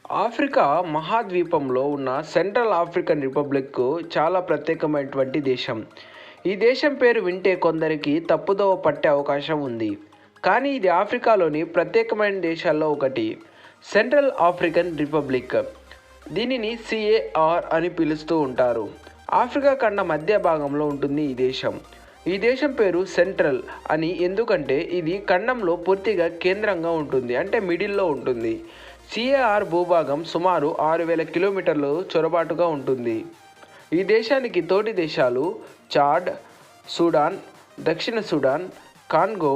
Africa మహాద్వీపంలో ఉన్న central African republic చాలా ప్రత్యేకమైనటువంటి దేశం. ఈ దేశం పేరు వింటే కొందరికి తప్పుదోవ పట్టే అవకాశం ఉంది. కానీ ఇది ఆఫ్రికాలోని ప్రత్యేకమైన దేశాల్లో ఒకటి. Central African republic. దీనిని సిఏఆర్ అని పిలుస్తూ ఉంటారు. ఆఫ్రికా ఖండ మధ్య భాగంలో ఉంటుంది ఈ దేశం. ఈ దేశం పేరు సెంట్రల్ అని ఎందుకంటే ఇది ఖండంలో పూర్తిగా కేంద్రంగా ఉంటుంది, అంటే మిడిల్లో ఉంటుంది. సిఏఆర్ భూభాగం సుమారు 6,000 కిలోమీటర్లు చొరబాటుగా ఉంటుంది. ఈ దేశానికి తోటి దేశాలు చాడ్, సూడాన్, దక్షిణ సూడాన్, కాంగో,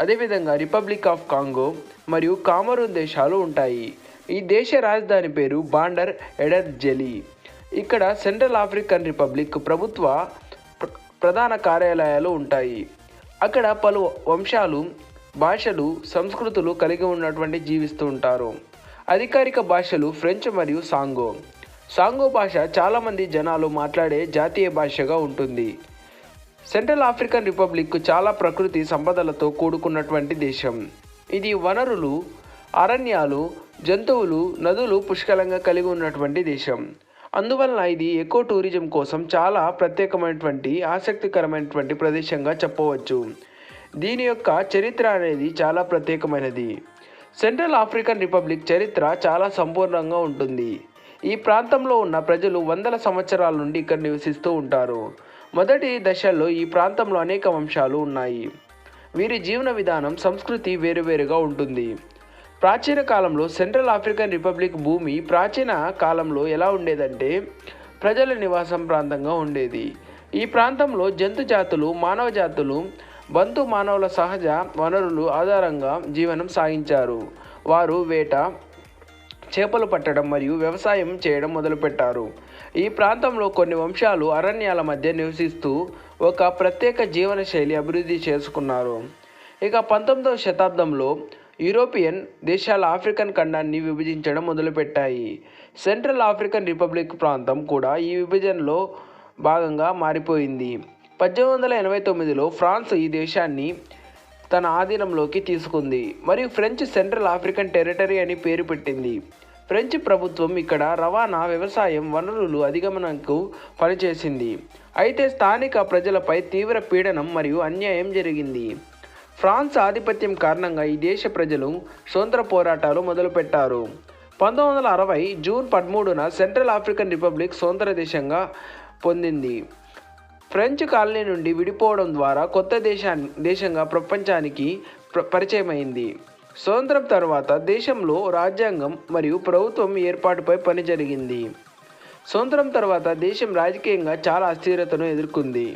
అదేవిధంగా రిపబ్లిక్ ఆఫ్ కాంగో మరియు కామరూన్ దేశాలు ఉంటాయి. ఈ దేశ రాజధాని పేరు బాండర్ ఎడర్జెలి. ఇక్కడ సెంట్రల్ ఆఫ్రికన్ రిపబ్లిక్ ప్రభుత్వ ప్రధాన కార్యాలయాలు ఉంటాయి. అక్కడ పలు వంశాలు, భాషలు, సంస్కృతులు కలిగి ఉన్నటువంటి జీవిస్తూ ఉంటారు. అధికారిక భాషలు ఫ్రెంచ్ మరియు సాంగో. సాంగో భాష చాలామంది జనాలు మాట్లాడే జాతీయ భాషగా ఉంటుంది. సెంట్రల్ ఆఫ్రికన్ రిపబ్లిక్ చాలా ప్రకృతి సంపదలతో కూడుకున్నటువంటి దేశం. ఇది వనరులు, అరణ్యాలు, జంతువులు, నదులు పుష్కలంగా కలిగి ఉన్నటువంటి దేశం. అందువలన ఇది ఎకో టూరిజం కోసం చాలా ప్రత్యేకమైనటువంటి ఆసక్తికరమైనటువంటి ప్రదేశంగా చెప్పవచ్చు. దీని యొక్క చరిత్ర అనేది చాలా ప్రత్యేకమైనది. సెంట్రల్ ఆఫ్రికన్ రిపబ్లిక్ చరిత్ర చాలా సంపూర్ణంగా ఉంటుంది. ఈ ప్రాంతంలో ఉన్న ప్రజలు వందల సంవత్సరాల నుండి ఇక్కడ నివసిస్తూ ఉంటారు. మొదటి దశల్లో ఈ ప్రాంతంలో అనేక వంశాలు ఉన్నాయి. వీరి జీవన విధానం, సంస్కృతి వేరువేరుగా ఉంటుంది. ప్రాచీన కాలంలో సెంట్రల్ ఆఫ్రికన్ రిపబ్లిక్ భూమి ప్రాచీన కాలంలో ఎలా ఉండేదంటే ప్రజల నివాసం ప్రాంతంగా ఉండేది. ఈ ప్రాంతంలో జంతు జాతులు, మానవ జాతులు, బంతు మానవుల సహజ వనరులు ఆధారంగా జీవనం సాగించారు. వారు వేట, చేపలు పట్టడం మరియు వ్యవసాయం చేయడం మొదలుపెట్టారు. ఈ ప్రాంతంలో కొన్ని వంశాలు అరణ్యాల మధ్య నివసిస్తూ ఒక ప్రత్యేక జీవన శైలి అభివృద్ధి చేసుకున్నారు. ఇక 19వ శతాబ్దంలో యూరోపియన్ దేశాల ఆఫ్రికన్ ఖండాన్ని విభజించడం మొదలుపెట్టాయి. సెంట్రల్ ఆఫ్రికన్ రిపబ్లిక్ ప్రాంతం కూడా ఈ విభజనలో భాగంగా మారిపోయింది. 1889లో ఫ్రాన్స్ ఈ దేశాన్ని తన ఆధీనంలోకి తీసుకుంది మరియు ఫ్రెంచ్ సెంట్రల్ ఆఫ్రికన్ టెరిటరీ అని పేరు పెట్టింది. ఫ్రెంచ్ ప్రభుత్వం ఇక్కడ రవాణా, వ్యవసాయం, వనరులు అధిగమనకు పనిచేసింది. అయితే స్థానిక ప్రజలపై తీవ్ర పీడనం మరియు అన్యాయం జరిగింది. ఫ్రాన్స్ ఆధిపత్యం కారణంగా ఈ దేశ ప్రజలు స్వతంత్ర పోరాటాలు మొదలుపెట్టారు. 1960 జూన్ 13న సెంట్రల్ ఆఫ్రికన్ రిపబ్లిక్ స్వతంత్ర దేశంగా పొందింది. ఫ్రెంచ్ కాలనీ నుండి విడిపోవడం ద్వారా కొత్త దేశంగా ప్రపంచానికి పరిచయమైంది. స్వతంత్రం తర్వాత దేశంలో రాజ్యాంగం మరియు ప్రభుత్వం ఏర్పాటుపై పని జరిగింది. స్వతంత్రం తర్వాత దేశం రాజకీయంగా చాలా అస్థిరతను ఎదుర్కొంది.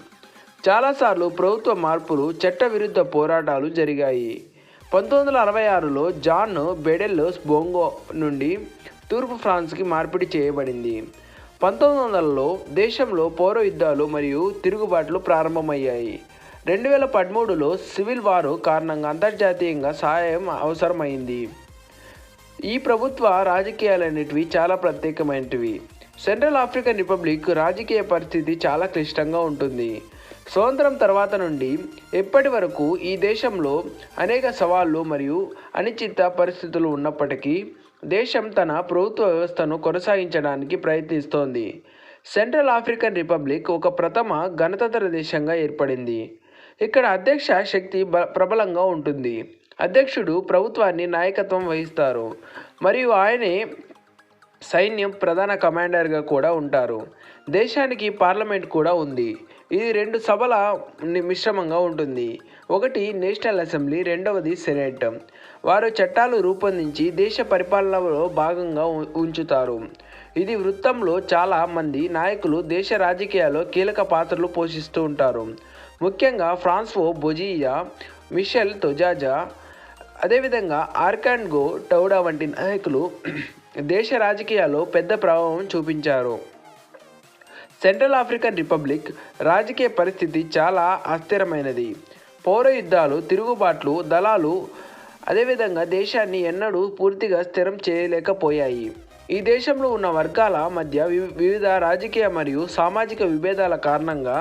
చాలాసార్లు ప్రభుత్వ మార్పులు, చట్టవిరుద్ధ పోరాటాలు జరిగాయి. 1966లో జాన్ బెడెల్లోస్ బోంగో నుండి తూర్పు ఫ్రాన్స్కి మార్పిడి చేయబడింది. 1900లో దేశంలో పౌర యుద్ధాలు మరియు తిరుగుబాట్లు ప్రారంభమయ్యాయి. 2013లో సివిల్ వారు కారణంగా అంతర్జాతీయంగా సహాయం అవసరమైంది. ఈ ప్రభుత్వ రాజకీయాలన్నిటివి చాలా ప్రత్యేకమైనవి. సెంట్రల్ ఆఫ్రికన్ రిపబ్లిక్ రాజకీయ పరిస్థితి చాలా క్లిష్టంగా ఉంటుంది. స్వతంత్రం తర్వాత నుండి ఇప్పటి వరకు ఈ దేశంలో అనేక సవాళ్లు మరియు అనిశ్చిత పరిస్థితులు ఉన్నప్పటికీ దేశం తన ప్రభుత్వ వ్యవస్థను కొనసాగించడానికి ప్రయత్నిస్తోంది. సెంట్రల్ ఆఫ్రికన్ రిపబ్లిక్ ఒక ప్రథమ గణతంత్ర దేశంగా ఏర్పడింది. ఇక్కడ అధ్యక్ష శక్తి ప్రబలంగా ఉంటుంది. అధ్యక్షుడు ప్రభుత్వాన్ని నాయకత్వం వహిస్తారు మరియు ఆయనే సైన్యం ప్రధాన కమాండర్గా కూడా ఉంటారు. దేశానికి పార్లమెంట్ కూడా ఉంది. ఇది 2 సభల మిశ్రమంగా ఉంటుంది. ఒకటి నేషనల్ అసెంబ్లీ, రెండవది సెనేట్. వారు చట్టాలు రూపొందించి దేశ పరిపాలనలో భాగంగా ఉంచుతారు. ఇది వృత్తంలో చాలా మంది నాయకులు దేశ రాజకీయాల్లో కీలక పాత్రలు పోషిస్తూ ఉంటారు. ముఖ్యంగా ఫ్రాన్స్వో బోజియా, మిషెల్ తొజాజా, అదేవిధంగా ఆర్కాండ్గో టౌడా వంటి నాయకులు దేశ రాజకీయాల్లో పెద్ద ప్రభావం చూపించారు. సెంట్రల్ ఆఫ్రికన్ రిపబ్లిక్ రాజకీయ పరిస్థితి చాలా అస్థిరమైనది. పౌర యుద్ధాలు, తిరుగుబాట్లు, దళాలు అదేవిధంగా దేశాన్ని ఎన్నడూ పూర్తిగా స్థిరం చేయలేకపోయాయి. ఈ దేశంలో ఉన్న వర్గాల మధ్య వివిధ రాజకీయ మరియు సామాజిక విభేదాల కారణంగా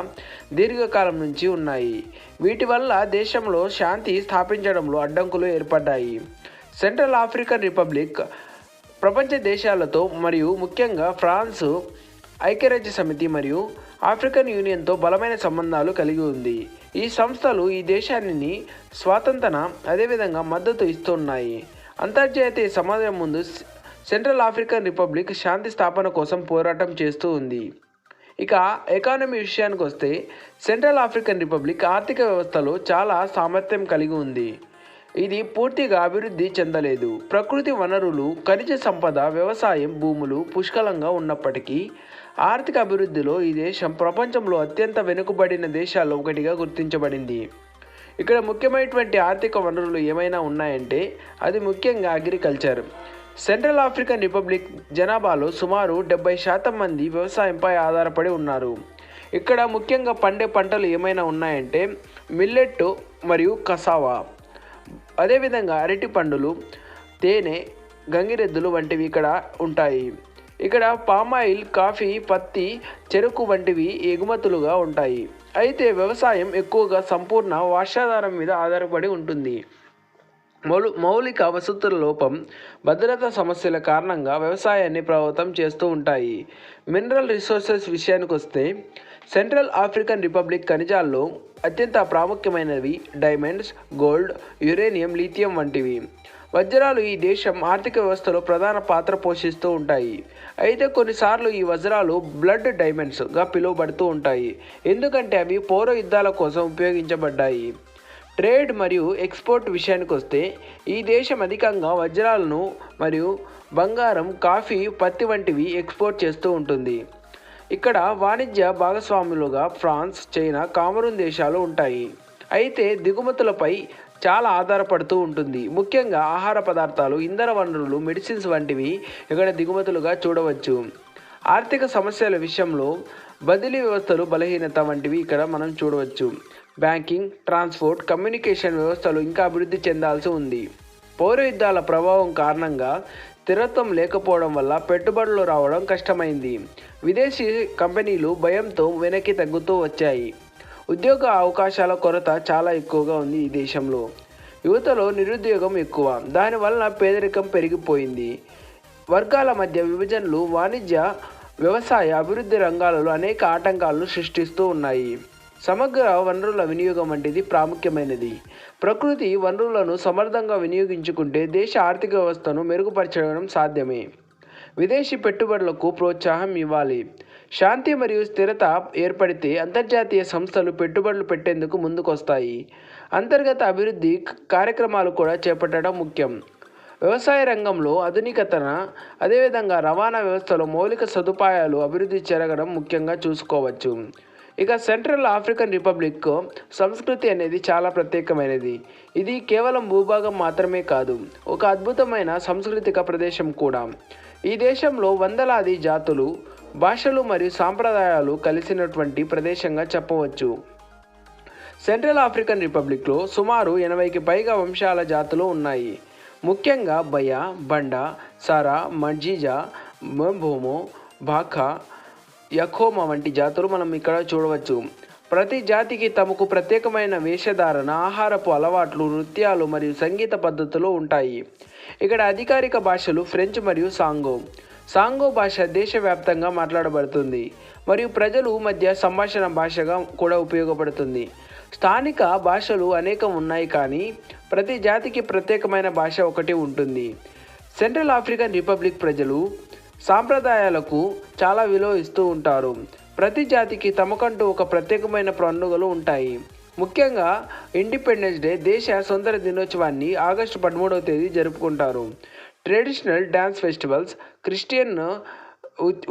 దీర్ఘకాలం నుంచి ఉన్నాయి. వీటి వల్ల దేశంలో శాంతి స్థాపించడంలో అడ్డంకులు ఏర్పడ్డాయి. సెంట్రల్ ఆఫ్రికన్ రిపబ్లిక్ ప్రపంచ దేశాలతో మరియు ముఖ్యంగా ఫ్రాన్స్, ఐక్యరాజ్య సమితి మరియు ఆఫ్రికన్ యూనియన్తో బలమైన సంబంధాలు కలిగి ఉంది. ఈ సంస్థలు ఈ దేశాన్ని స్వాతంత్ర అదేవిధంగా మద్దతు ఇస్తున్నాయి. అంతర్జాతీయ సమాజం ముందు సెంట్రల్ ఆఫ్రికన్ రిపబ్లిక్ శాంతి స్థాపన కోసం పోరాటం చేస్తూ ఉంది. ఇక ఎకానమీ విషయానికి వస్తే సెంట్రల్ ఆఫ్రికన్ రిపబ్లిక్ ఆర్థిక వ్యవస్థలో చాలా సామర్థ్యం కలిగి ఉంది. ఇది పూర్తిగా అభివృద్ధి చెందలేదు. ప్రకృతి వనరులు, ఖనిజ సంపద, వ్యవసాయం భూములు పుష్కలంగా ఉన్నప్పటికీ ఆర్థిక అభివృద్ధిలో ఈ దేశం ప్రపంచంలో అత్యంత వెనుకబడిన దేశాల్లో ఒకటిగా గుర్తించబడింది. ఇక్కడ ముఖ్యమైనటువంటి ఆర్థిక వనరులు ఏమైనా ఉన్నాయంటే అది ముఖ్యంగా అగ్రికల్చర్. సెంట్రల్ ఆఫ్రికన్ రిపబ్లిక్ జనాభాలో సుమారు 70% మంది వ్యవసాయంపై ఆధారపడి ఉన్నారు. ఇక్కడ ముఖ్యంగా పండే పంటలు ఏమైనా ఉన్నాయంటే మిల్లెట్ మరియు కసావా, అదేవిధంగా అరటి పండులు, తేనె, గంగిరెద్దులు వంటివి ఇక్కడ ఉంటాయి. ఇక్కడ పామాయిల్, కాఫీ, పత్తి, చెరుకు వంటివి ఎగుమతులుగా ఉంటాయి. అయితే వ్యవసాయం ఎక్కువగా సంపూర్ణ వర్షాధారం మీద ఆధారపడి ఉంటుంది. మౌలిక వసతుల లోపం, భద్రతా సమస్యల కారణంగా వ్యవసాయాన్ని ప్రభావితం చేస్తూ ఉంటాయి. మినరల్ రిసోర్సెస్ విషయానికి వస్తే సెంట్రల్ ఆఫ్రికన్ రిపబ్లిక్ ఖనిజాల్లో అత్యంత ప్రాముఖ్యమైనవి డైమండ్స్, గోల్డ్, యురేనియం, లిథియం వంటివి. వజ్రాలు ఈ దేశం ఆర్థిక వ్యవస్థలో ప్రధాన పాత్ర పోషిస్తూ ఉంటాయి. అయితే కొన్నిసార్లు ఈ వజ్రాలు బ్లడ్ డైమండ్స్గా పిలువబడుతూ ఉంటాయి, ఎందుకంటే అవి పౌర యుద్ధాల కోసం ఉపయోగించబడ్డాయి. ట్రేడ్ మరియు ఎక్స్పోర్ట్ విషయానికి వస్తే ఈ దేశం అధికంగా వజ్రాలను మరియు బంగారం, కాఫీ, పత్తి వంటివి ఎక్స్పోర్ట్ చేస్తూ ఉంటుంది. ఇక్కడ వాణిజ్య భాగస్వాములుగా ఫ్రాన్స్, చైనా, కామరూన్ దేశాలు ఉంటాయి. అయితే దిగుమతులపై చాలా ఆధారపడుతూ ఉంటుంది. ముఖ్యంగా ఆహార పదార్థాలు, ఇంధన వనరులు, మెడిసిన్స్ వంటివి ఇక్కడ దిగుమతులుగా చూడవచ్చు. ఆర్థిక సమస్యల విషయంలో బదిలీ వ్యవస్థలు బలహీనత వంటివి ఇక్కడ మనం చూడవచ్చు. బ్యాంకింగ్, ట్రాన్స్పోర్ట్, కమ్యూనికేషన్ వ్యవస్థలు ఇంకా అభివృద్ధి చెందాల్సి ఉంది. పౌర యుద్ధాల ప్రభావం కారణంగా స్థిరత్వం లేకపోవడం వల్ల పెట్టుబడులు రావడం కష్టమైంది. విదేశీ కంపెనీలు భయంతో వెనక్కి తగ్గుతూ వచ్చాయి. ఉద్యోగ అవకాశాల కొరత చాలా ఎక్కువగా ఉంది ఈ దేశంలో. యువతలో నిరుద్యోగం ఎక్కువ, దానివల్ల పేదరికం పెరిగిపోయింది. వర్గాల మధ్య విభజనలు వాణిజ్య, వ్యవసాయ, అభివృద్ధి రంగాలలో అనేక ఆటంకాలను సృష్టిస్తూ ఉన్నాయి. సమగ్ర వనరుల వినియోగం వంటిది ప్రాముఖ్యమైనది. ప్రకృతి వనరులను సమర్థంగా వినియోగించుకుంటే దేశ ఆర్థిక వ్యవస్థను మెరుగుపరచడం సాధ్యమే. విదేశీ పెట్టుబడులకు ప్రోత్సాహం ఇవ్వాలి. శాంతి మరియు స్థిరత ఏర్పడితే అంతర్జాతీయ సంస్థలు పెట్టుబడులు పెట్టేందుకు ముందుకొస్తాయి. అంతర్గత అభివృద్ధి కార్యక్రమాలు కూడా చేపట్టడం ముఖ్యం. వ్యవసాయ రంగంలో ఆధునికతన, అదేవిధంగా రవాణా వ్యవస్థలో మౌలిక సదుపాయాలు అభివృద్ధి జరగడం ముఖ్యంగా చూసుకోవచ్చు. ఇక సెంట్రల్ ఆఫ్రికన్ రిపబ్లిక్ సంస్కృతి అనేది చాలా ప్రత్యేకమైనది. ఇది కేవలం భూభాగం మాత్రమే కాదు, ఒక అద్భుతమైన సాంస్కృతిక ప్రదేశం కూడా. ఈ దేశంలో వందలాది జాతులు, భాషలు మరియు సాంప్రదాయాలు కలిసినటువంటి ప్రదేశంగా చెప్పవచ్చు. సెంట్రల్ ఆఫ్రికన్ రిపబ్లిక్లో సుమారు 80కి పైగా వంశాల జాతులు ఉన్నాయి. ముఖ్యంగా బయ, బండ, సారా, మడ్జిజా, మొంబోమో, బాకా, యఖోమా వంటి జాతులు మనం ఇక్కడ చూడవచ్చు. ప్రతి జాతికి తమకు ప్రత్యేకమైన వేషధారణ, ఆహారపు అలవాట్లు, నృత్యాలు మరియు సంగీత పద్ధతులు ఉంటాయి. ఇక్కడ అధికారిక భాషలు ఫ్రెంచ్ మరియు సాంగో భాష దేశవ్యాప్తంగా మాట్లాడబడుతుంది మరియు ప్రజలు మధ్య సంభాషణ భాషగా కూడా ఉపయోగపడుతుంది. స్థానిక భాషలు అనేకం ఉన్నాయి, కానీ ప్రతి జాతికి ప్రత్యేకమైన భాష ఒకటి ఉంటుంది. సెంట్రల్ ఆఫ్రికన్ రిపబ్లిక్ ప్రజలు సాంప్రదాయాలకు చాలా విలువ ఇస్తూ ఉంటారు. ప్రతి జాతికి తమకంటూ ఒక ప్రత్యేకమైన పండుగలు ఉంటాయి. ముఖ్యంగా ఇండిపెండెన్స్ డే, దేశ స్వతంత్ర దినోత్సవాన్ని ఆగస్టు 13వ తేదీ జరుపుకుంటారు. ట్రెడిషనల్ డ్యాన్స్ ఫెస్టివల్స్, క్రిస్టియన్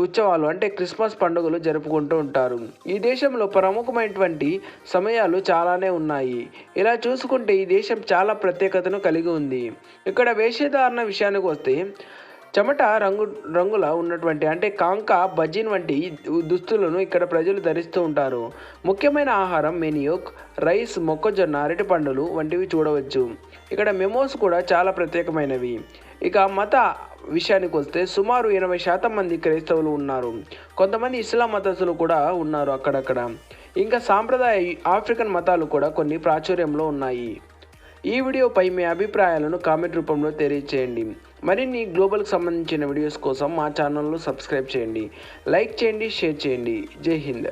ఉత్సవాలు అంటే క్రిస్మస్ పండుగలు జరుపుకుంటూ ఉంటారు. ఈ దేశంలో ప్రముఖమైనటువంటి సమయాలు చాలానే ఉన్నాయి. ఇలా చూసుకుంటే ఈ దేశం చాలా ప్రత్యేకతను కలిగి ఉంది. ఇక్కడ వేషధారణ విషయానికి వస్తే చెమట రంగుల ఉన్నటువంటి అంటే కాంకా, బజిన్ వంటి దుస్తులను ఇక్కడ ప్రజలు ధరిస్తూ ఉంటారు. ముఖ్యమైన ఆహారం మెనియోక్, రైస్, మొక్కజొన్న, అరటి పండులు వంటివి చూడవచ్చు. ఇక్కడ మెమోస్ కూడా చాలా ప్రత్యేకమైనవి. ఇక మత విషయానికి వస్తే సుమారు 80% మంది క్రైస్తవులు ఉన్నారు. కొంతమంది ఇస్లాం మతస్థులు కూడా ఉన్నారు అక్కడక్కడ. ఇంకా సాంప్రదాయ ఆఫ్రికన్ మతాలు కూడా కొన్ని ప్రాచుర్యంలో ఉన్నాయి. ఈ వీడియోపై మీ అభిప్రాయాలను కామెంట్ రూపంలో తెలియజేయండి. మరిన్ని గ్లోబల్కి సంబంధించిన వీడియోస్ కోసం మా ఛానల్ను సబ్స్క్రైబ్ చేయండి, లైక్ చేయండి, షేర్ చేయండి. జై హింద్.